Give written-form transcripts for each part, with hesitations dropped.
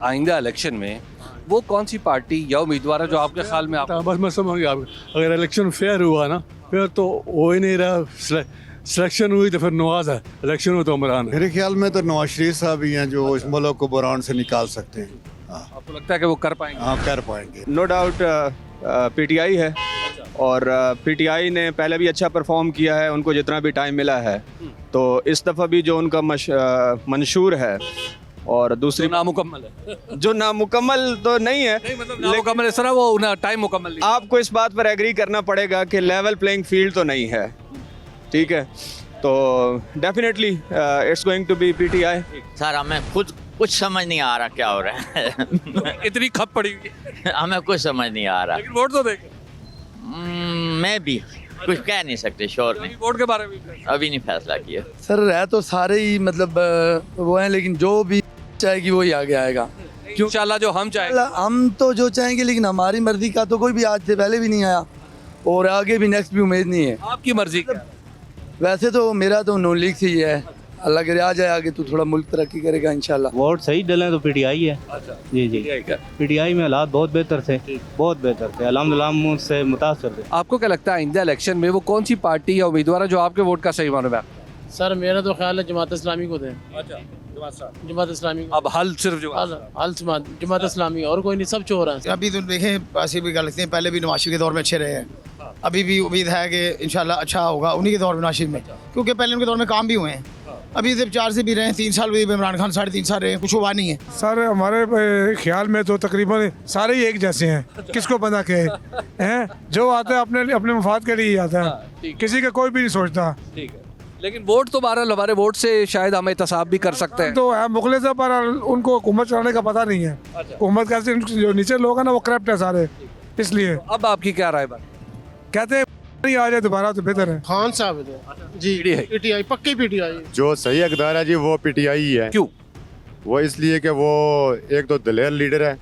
आइंदा इलेक्शन में वो कौन सी पार्टी या उम्मीदवार है जो आपके ख्याल में आप बस मैं समझ गया अगर इलेक्शन फेयर हुआ ना फिर तो हो ही नहीं रहा। सिलेक्शन हुई तो फिर नवाज है, इलेक्शन हुआ तो इमरान है। मेरे ख्याल में तो नवाज शरीफ साहब ही हैं जो इस मुल्क को बुरान से निकाल सकते हैं। आपको लगता है कि वो कर पाएंगे? हाँ, कर पाएंगे। नो डाउट पीटीआई है और पीटीआई ने पहले भी अच्छा परफॉर्म किया है, उनको जितना भी टाइम मिला है। तो इस दफ़ा भी जो उनका मंशूर है और दूसरी नामुकम्मल है जो नामुकम्मल तो नहीं है, मतलब नामुकम्मल इस तरह वो ना टाइम मुकम्मल नहीं। आपको इस बात पर एग्री करना पड़ेगा कि लेवल प्लेइंग फील्ड तो नहीं है, ठीक है। तो definitely it's going to be PTI. Sir हमें खुद कुछ समझ नहीं आ रहा क्या हो रहा है। इतनी खप पड़ी हुई है। हमें कुछ समझ नहीं आ रहा। लेकिन वोट तो देंगे। मैं भी कुछ कह नहीं सकते, श्योर नहीं, वोट के बारे में अभी नहीं फैसला किया। सर है तो सारे ही मतलब वो हैं, लेकिन जो भी चाहेगी वही आगे आएगा। क्यों इंशाल्लाह जो हम चाहेंगे। हम तो जो चाहेंगे, लेकिन हमारी मर्जी का तो कोई भी आज से पहले भी नहीं आया और आगे भी नेक्स्ट भी उम्मीद नहीं है। आपकी मर्जी का? वैसे तो मेरा तो नून लीग से ही है, अल्लाह करे आ जाए आगे तो थोड़ा मुल्क तरक्की करेगा इंशाल्लाह। वोट सही डले तो पीटीआई है। अच्छा, जी जी, पीटीआई में हालात बहुत बेहतर थे, बहुत बेहतर थे, अल्हम्दुलिल्लाह हम उससे मुतासर थे। आपको क्या लगता है आइंदा इलेक्शन में वो कौन सी पार्टी या उम्मीदवार है जो आपके वोट का सही मालूम है? सर मेरा तो ख्याल है जमात इस्लामी को दें। अच्छा, जमात इस्लामी अब हल सिर्फ जो हल जमात इस्लामी और कोई नहीं, सब चोर हैं। अभी तो देखें ऐसी भी गलती हैं, पहले भी नवाज शरीफ के दौर में अच्छे रहे हैं, अभी भी उम्मीद है कि इंशाल्लाह अच्छा होगा उन्हीं के दौर में, नवाज शरीफ में, क्योंकि पहले उनके दौर में काम भी हुए हैं। अभी जब 4 से भी रहे हैं, 3 साल भी इमरान खान 3.5 साल रहे हैं, कुछ हुआ नहीं है। सर हमारे ख्याल में तो तकरीबन सारे ही एक जैसे हैं, किसको बना के हैं, जो आता है अपने मफाद के लिए ही आता है, किसी का कोई भी नहीं सोचता। ठीक है, लेकिन वोट तो बहरहाल हमारे वोट से शायद हम एहतसाब भी कर सकते हैं। तो मुखलिस है पर उनको हुकूमत चलाने का पता नहीं है। हुकूमत कैसे, जो नीचे लोग हैं ना वो करप्ट है सारे, इसलिए। अब आपकी क्या राय बात? कहते हैं नहीं आ जाए दोबारा तो बेहतर है। खान साहब जी, पीटीआई पक्की पीटीआई। जो सही इक़्तिदार है जी वो पीटीआई ही है। क्यों? वो इसलिए कि वो एक तो दलेर लीडर है,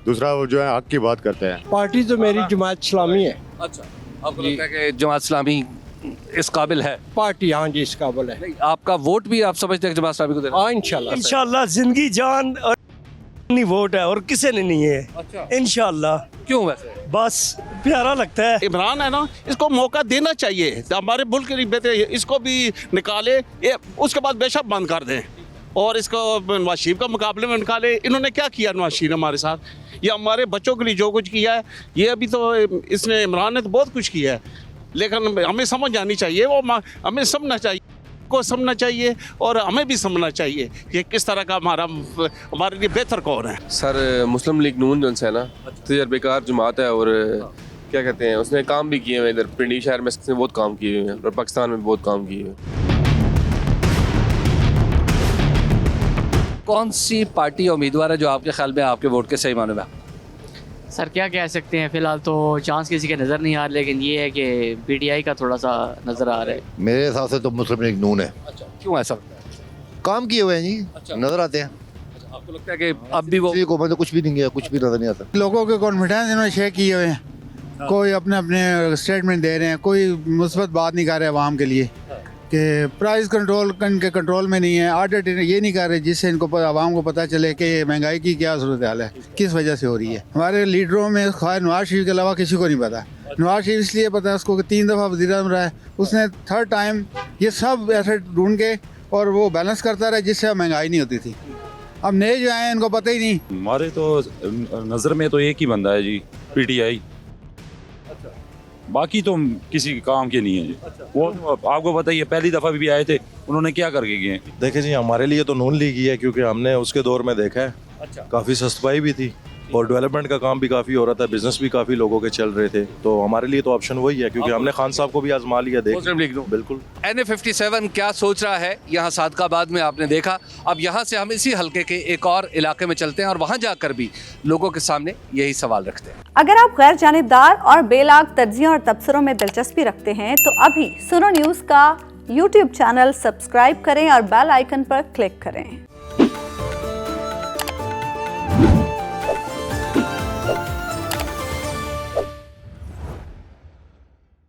दूसरा वो जो है हक की बात करते हैं। पार्टी तो मेरी जमात इस्लामी है। अच्छा, आपको लगता है कि जमात इस्लामी इस काबिल है? पार्टी हाँ जी इस काबिल है। नहीं, आपका वोट भी आप समझते हैं कि जमात इस्लामी को देना? हाँ इंशाल्लाह इंशाल्लाह जिंदगी जान और नहीं वोट है और किसी ने नहीं है। अच्छा, इंशाल्लाह। क्यों वैसे? बस प्यारा लगता है। इमरान है ना, इसको मौका देना चाहिए, हमारे मुल्क के लिए बेहतर, इसको भी निकाले, उसके बाद बेशक बंद कर दें और इसको नवाज शरीफ का मुकाबले में निकाले। इन्होंने क्या किया नवाज शरीफ ने हमारे साथ, ये हमारे बच्चों के लिए जो कुछ किया है, ये अभी तो इसने इमरान ने तो बहुत कुछ किया है, लेकिन हमें समझ आनी चाहिए, वो हमें समझना चाहिए, को समझना चाहिए और हमें भी समझना चाहिए कि किस तरह का हमारे लिए बेहतर कौन है। सर मुस्लिम लीग नून जो है ना, तजर्बेकार जमात है और क्या कहते हैं, उसने काम भी किए हुए, इधर पिंडी शहर में उसने बहुत काम किए हुए हैं और पाकिस्तान में बहुत काम किए हुए हैं। कौन सी पार्टी या उम्मीदवार है जो आपके ख्याल में आपके वोट के सही मालूम है? सर क्या कह सकते हैं, फिलहाल तो चांस किसी के नज़र नहीं आ रहा, लेकिन ये है कि पीटीआई का थोड़ा सा नज़र आ रहा है। मेरे हिसाब से तो मुस्लिम लीग नून है। अच्छा, क्यों ऐसा? काम किए हुए हैं जी। अच्छा, नजर आते हैं। अच्छा, आपको लगता है कि अब भी वो को कुछ भी नहीं किया, कुछ भी नजर नहीं आता। लोगों के कॉन्फिडेंस इन्होंने शेयर किए हुए हैं, कोई अपने अपने स्टेटमेंट दे रहे हैं, कोई मुस्बत बात नहीं कर रहे आवाम के लिए कि प्राइस कंट्रोल इनके कंट्रोल में नहीं है, ऑडिट ये नहीं कर रहे जिससे इनको आवाम को पता चले कि महंगाई की क्या सूरत हाल है, किस वजह से हो रही है। हमारे लीडरों में खास नवाज शरीफ के अलावा किसी को नहीं पता। नवाज शरीफ इसलिए पता है उसको कि 3 दफ़ा वज़ीर-ए-आज़म रहा है, उसने 3rd टाइम ये सब ऐसे ढूंढ के और वो बैलेंस करता रहा जिससे महंगाई नहीं होती थी। अब नए जो आए हैं इनको पता ही नहीं। हमारे तो नज़र में तो एक ही बंदा है जी, पीटीआई। बाकी तो किसी काम के नहीं है जी। वो आपको पता ही है, पहली दफ़ा भी आए थे, उन्होंने क्या करके गए? देखिए जी, हमारे लिए तो नून लीग ही है, क्योंकि हमने उसके दौर में देखा है। अच्छा, काफ़ी सस्ताई भी थी और डेवलपमेंट का काम भी काफ़ी हो रहा था, बिजनेस भी काफ़ी लोगों के चल रहे थे, तो हमारे लिए तो ऑप्शन वही है, क्योंकि हमने खान साहब को भी आजमा लिया। मुस्लिम लीग नून। बिल्कुल। NA57 क्या सोच रहा है यहाँ सादकाबाद में आपने देखा। अब यहाँ से हम इसी हलके के एक और इलाके में चलते हैं और वहाँ जाकर भी लोगों के सामने यही सवाल रखते हैं। अगर आप गैर जानिबदार और बेलाग तज्जियों और तबसरों में दिलचस्पी रखते हैं तो अभी सुनो न्यूज़ का YouTube चैनल सब्सक्राइब करें और बेल आइकन पर क्लिक करें।